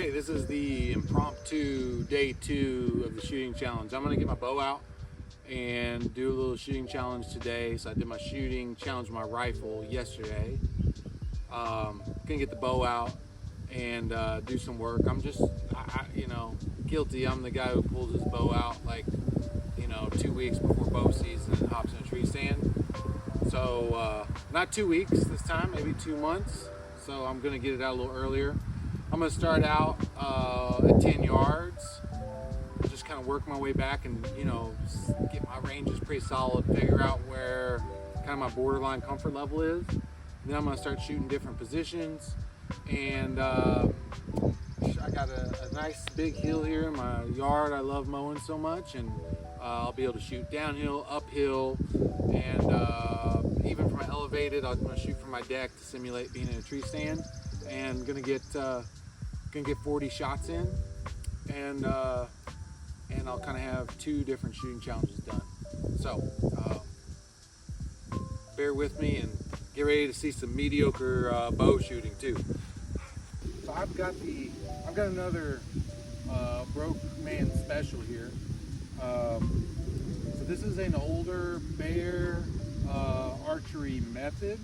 Okay, this is the impromptu day 2 of the shooting challenge. I'm gonna get my bow out and do a little shooting challenge today. So I did my shooting challenge with my rifle yesterday. Gonna get the bow out and do some work. I'm just, guilty. I'm the guy who pulls his bow out 2 weeks before bow season and hops in a tree stand. So not 2 weeks this time, maybe 2 months. So I'm gonna get it out a little earlier. I'm gonna start out at 10 yards, just kind of work my way back and get my ranges pretty solid, figure out where kind of my borderline comfort level is. Then I'm gonna start shooting different positions, and I got a nice big hill here in my yard. I love mowing so much, and I'll be able to shoot downhill, uphill, and even from elevated. I'm gonna shoot from my deck to simulate being in a tree stand, and gonna get 40 shots in, and I'll kind of have 2 different shooting challenges done. So bear with me and get ready to see some mediocre bow shooting too. So I've got another broke man special here. So this is an older bear archery method.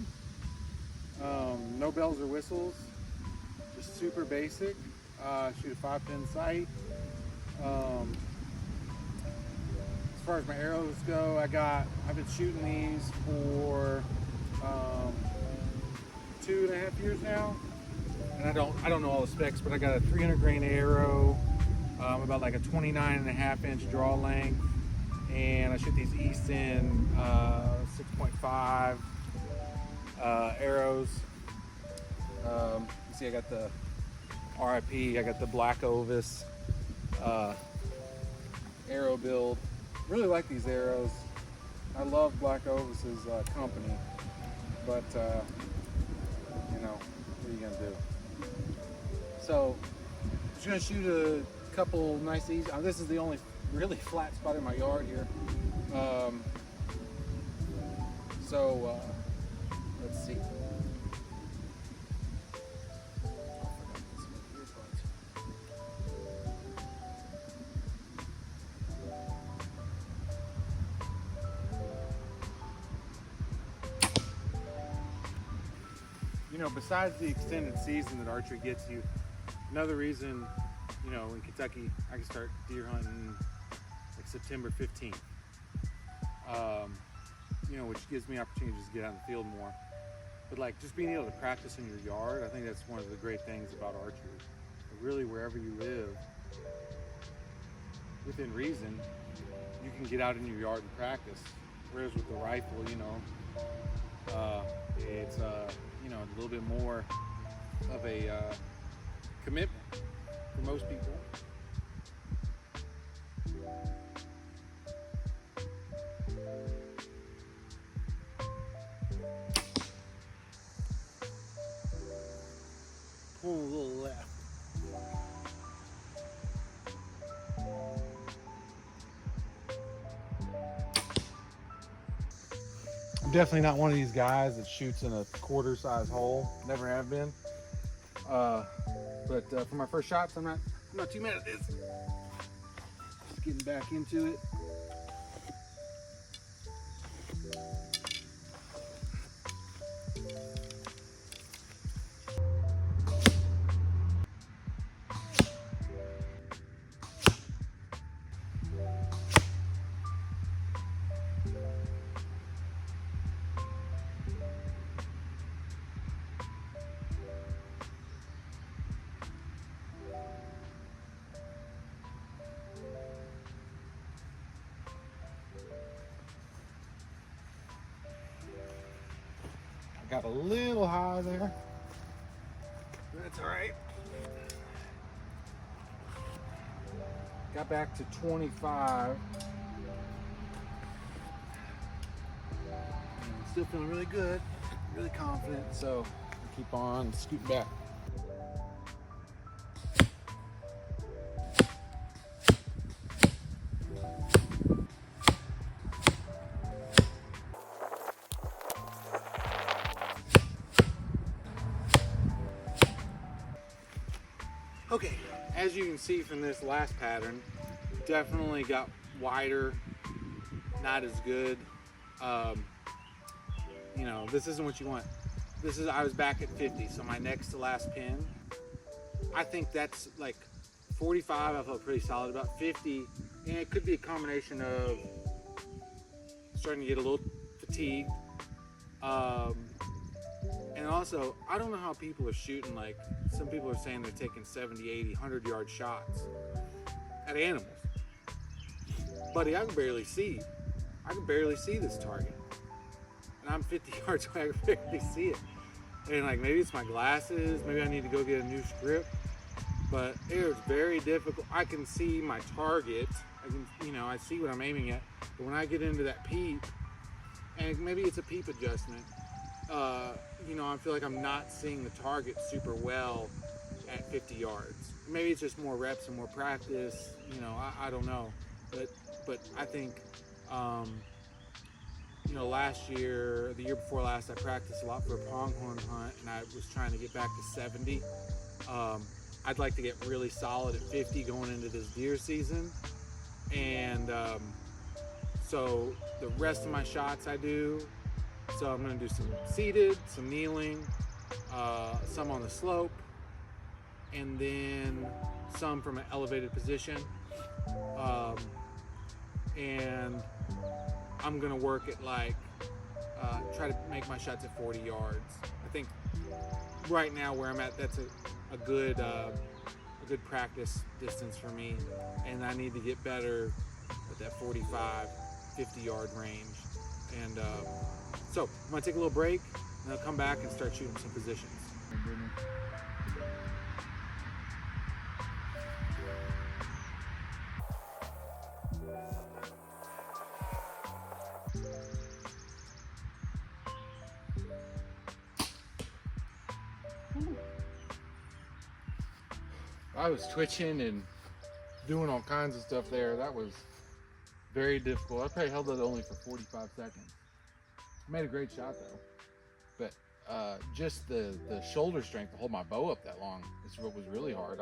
No bells or whistles, just super basic. Shoot a 5-pin sight. As far as my arrows go, I've been shooting these for 2.5 years now, and I don't know all the specs, but I got a 300 grain arrow, about like a 29.5-inch draw length, and I shoot these Easton 6.5 arrows. You see, I got the RIP. I got the Black Ovis arrow build. Really like these arrows. I love Black Ovis's company, but what are you gonna do? So I'm just gonna shoot a couple nice easy. This is the only really flat spot in my yard here. Let's see. Besides the extended season that archery gets you, another reason, in Kentucky, I can start deer hunting like September 15th, which gives me opportunities to get out in the field more. But just being able to practice in your yard, I think that's one of the great things about archery. Really, wherever you live, within reason, you can get out in your yard and practice. Whereas with the rifle, it's a little bit more of a commitment for most people. Pull a little left. I'm definitely not one of these guys that shoots in a quarter-size hole. Never have been. But for my first shots, I'm not too mad at this. Just getting back into it. Got a little high there. That's all right. Got back to 25. Still feeling really good, really confident, so I'll keep on scooting back. Okay, as you can see from this last pattern, definitely got wider, not as good. You know, this isn't what you want. I was back at 50, so my next to last pin, I think that's like 45, I felt pretty solid. About 50, and it could be a combination of starting to get a little fatigued. And also, I don't know how people are shooting, like, some people are saying they're taking 70, 80, 100-yard shots at animals. Buddy, I can barely see this target. And I'm 50 yards away, I can barely see it. And like, maybe it's my glasses, maybe I need to go get a new script, but it's very difficult. I can see my target, I see what I'm aiming at, but when I get into that peep, and maybe it's a peep adjustment, I feel like I'm not seeing the target super well at 50 yards. Maybe it's just more reps and more practice, I don't know. But I think, last year, the year before last, I practiced a lot for a pronghorn hunt, and I was trying to get back to 70. I'd like to get really solid at 50 going into this deer season. And so the rest of my shots I do, so I'm going to do some seated, some kneeling, some on the slope, and then some from an elevated position. And I'm going to work at try to make my shots at 40 yards. I think right now where I'm at, that's a good practice distance for me. And I need to get better at that 45, 50 yard range. And so I'm gonna take a little break and I'll come back and start shooting some positions. I was twitching and doing all kinds of stuff there. That was very difficult. I probably held it only for 45 seconds. I made a great shot though. But just the shoulder strength to hold my bow up that long is what was really hard.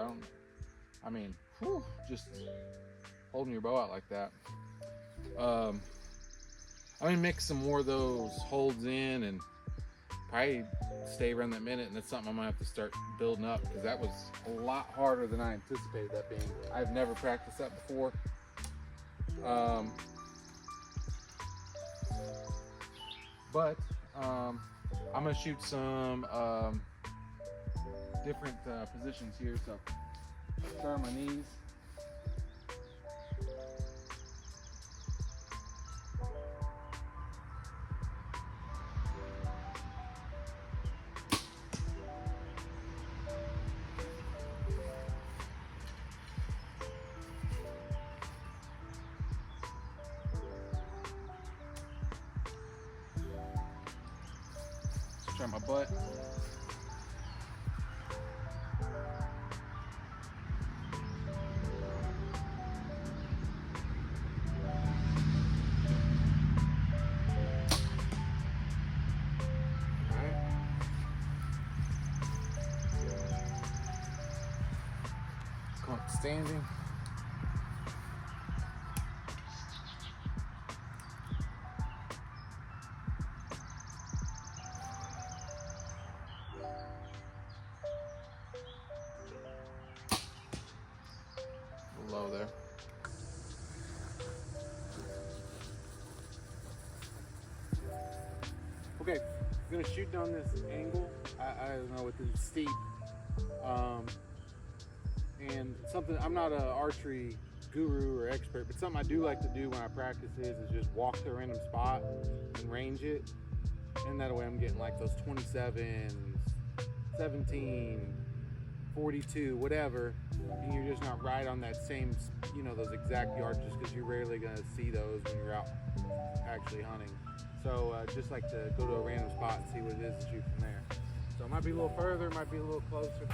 Just holding your bow out like that. I'm gonna mix some more of those holds in and probably stay around that minute, and that's something I'm gonna have to start building up, because that was a lot harder than I anticipated that being. I've never practiced that before. But I'm gonna shoot some different positions here. So start on my knees. Try my butt. Come up standing. Low there. Okay, I'm gonna shoot down this angle. I don't know, it's steep. And something, I'm not an archery guru or expert, but something I do like to do when I practice is just walk to a random spot and range it. And that way I'm getting like those 27s, 17, 42, whatever, and you're just not right on that same, those exact yards, just because you're rarely going to see those when you're out actually hunting. So just like to go to a random spot and see what it is and shoot from there. So it might be a little further, it might be a little closer.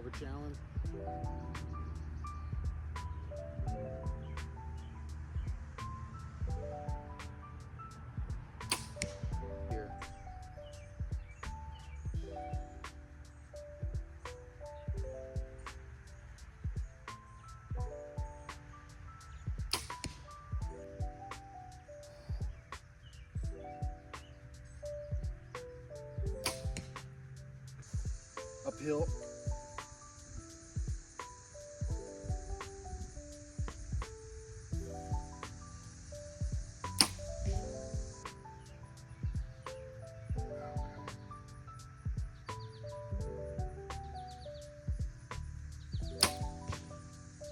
of a challenge. Here. Uphill.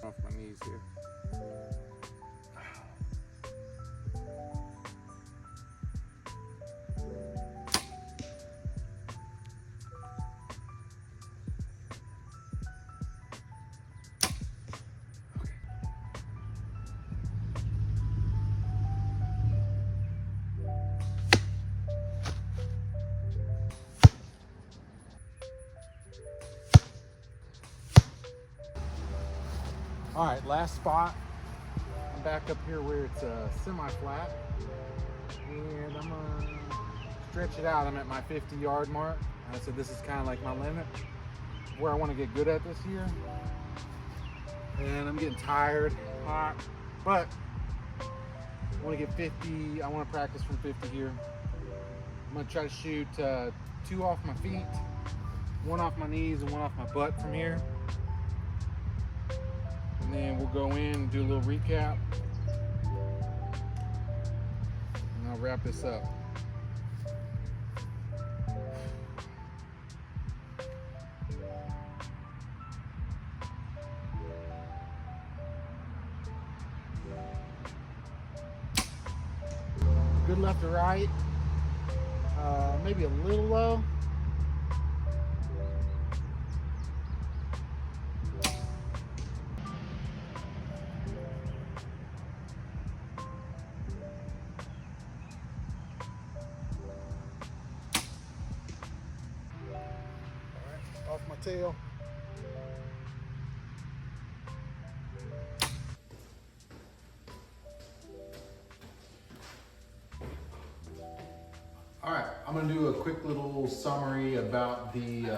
Off my knees here. All right, last spot. I'm back up here where it's semi-flat, and I'm gonna stretch it out. I'm at my 50-yard mark. So this is kind of like my limit, where I want to get good at this year. And I'm getting tired, hot, but I want to get 50. I want to practice from 50 here. I'm gonna try to shoot 2 off my feet, 1 off my knees, and 1 off my butt from here. And then we'll go in and do a little recap. And I'll wrap this up. Good left to right. Maybe a little low. Off my tail. All right, I'm gonna do a quick little summary about the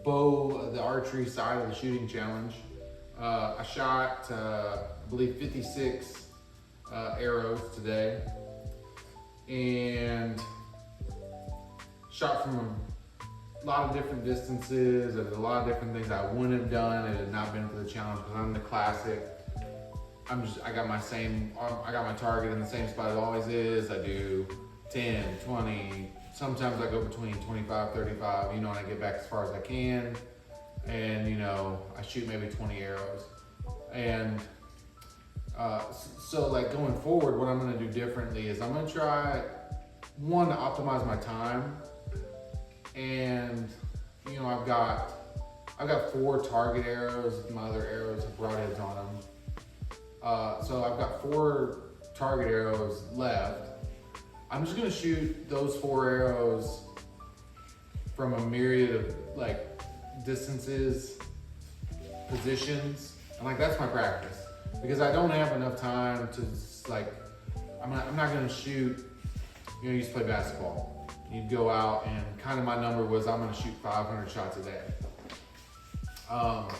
bow, the archery side of the shooting challenge. I shot, I believe 56 arrows today, and shot from a lot of different distances. There's a lot of different things I wouldn't have done if it had not been for the challenge, because I'm the classic. I got my target in the same spot it always is. I do 10, 20, sometimes I go between 25, 35, you know, and I get back as far as I can. And, you know, I shoot maybe 20 arrows. And so like going forward, what I'm gonna do differently is I'm gonna try, one, to optimize my time. And, you know, I've got 4 target arrows. My other arrows have broadheads on them. So I've got 4 target arrows left. I'm just gonna shoot those 4 arrows from a myriad of like distances, positions, and like that's my practice, because I don't have enough time to like, I'm not gonna shoot, you know, you used to play basketball. You'd go out and kind of my number was I'm gonna shoot 500 shots a day. And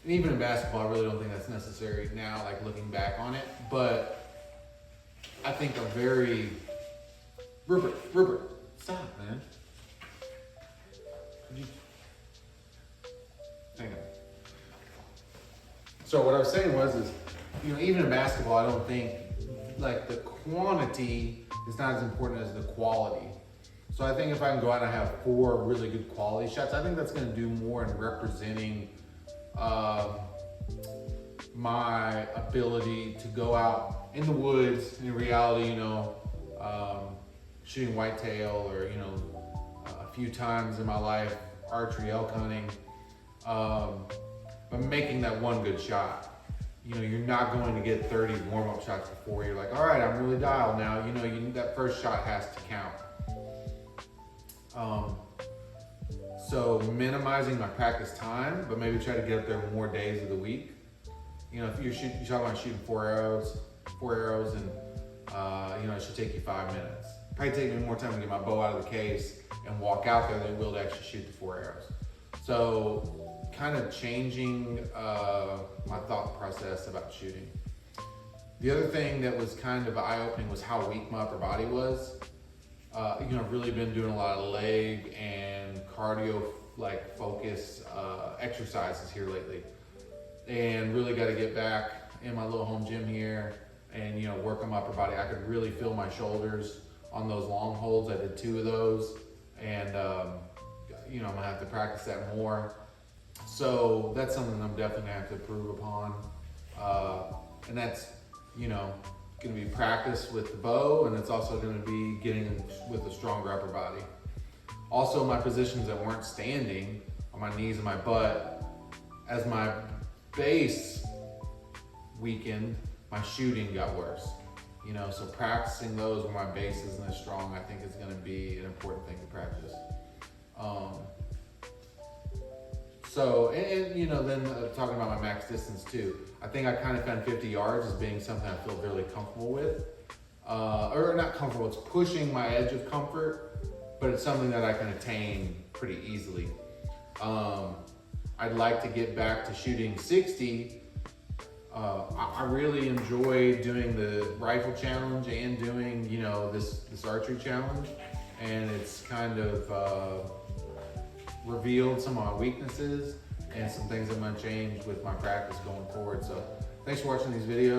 even in basketball, I really don't think that's necessary now, like looking back on it, but I think a very, Rupert, stop, man. Hang on. So what I was saying is, you know, even in basketball, I don't think like the quantity is not as important as the quality. So I think if I can go out and have 4 really good quality shots, I think that's going to do more in representing my ability to go out in the woods, in reality, you know, shooting whitetail, or, you know, a few times in my life, archery, elk hunting, but making that one good shot. You know, you're not going to get 30 warm-up shots before you're like, all right, I'm really dialed now. You know, that first shot has to count. So minimizing my practice time, but maybe try to get up there more days of the week. You know, if you're talking about shooting four arrows, and you know, it should take you 5 minutes. Probably take me more time to get my bow out of the case and walk out there than it will to actually shoot the 4 arrows. So kind of changing my thought process about shooting. The other thing that was kind of eye-opening was how weak my upper body was. You know, I've really been doing a lot of leg and cardio like focus exercises here lately, and really got to get back in my little home gym here and, you know, work on my upper body. I could really feel my shoulders on those long holds. I did 2 of those, and you know, I'm gonna have to practice that more. So that's something I'm definitely gonna have to improve upon, and that's, you know, gonna be practice with the bow, and it's also gonna be getting with a stronger upper body. Also, my positions that weren't standing on my knees and my butt, as my base weakened, my shooting got worse. You know, so practicing those when my base isn't as strong, I think is gonna be an important thing to practice. So, and you know, then talking about my max distance too, I think I kind of found 50 yards as being something I feel really comfortable with. Or not comfortable, it's pushing my edge of comfort, but it's something that I can attain pretty easily. I'd like to get back to shooting 60. I really enjoy doing the rifle challenge and doing, you know, this archery challenge, and it's kind of revealed some of my weaknesses and some things I'm gonna change with my practice going forward. So thanks for watching these videos.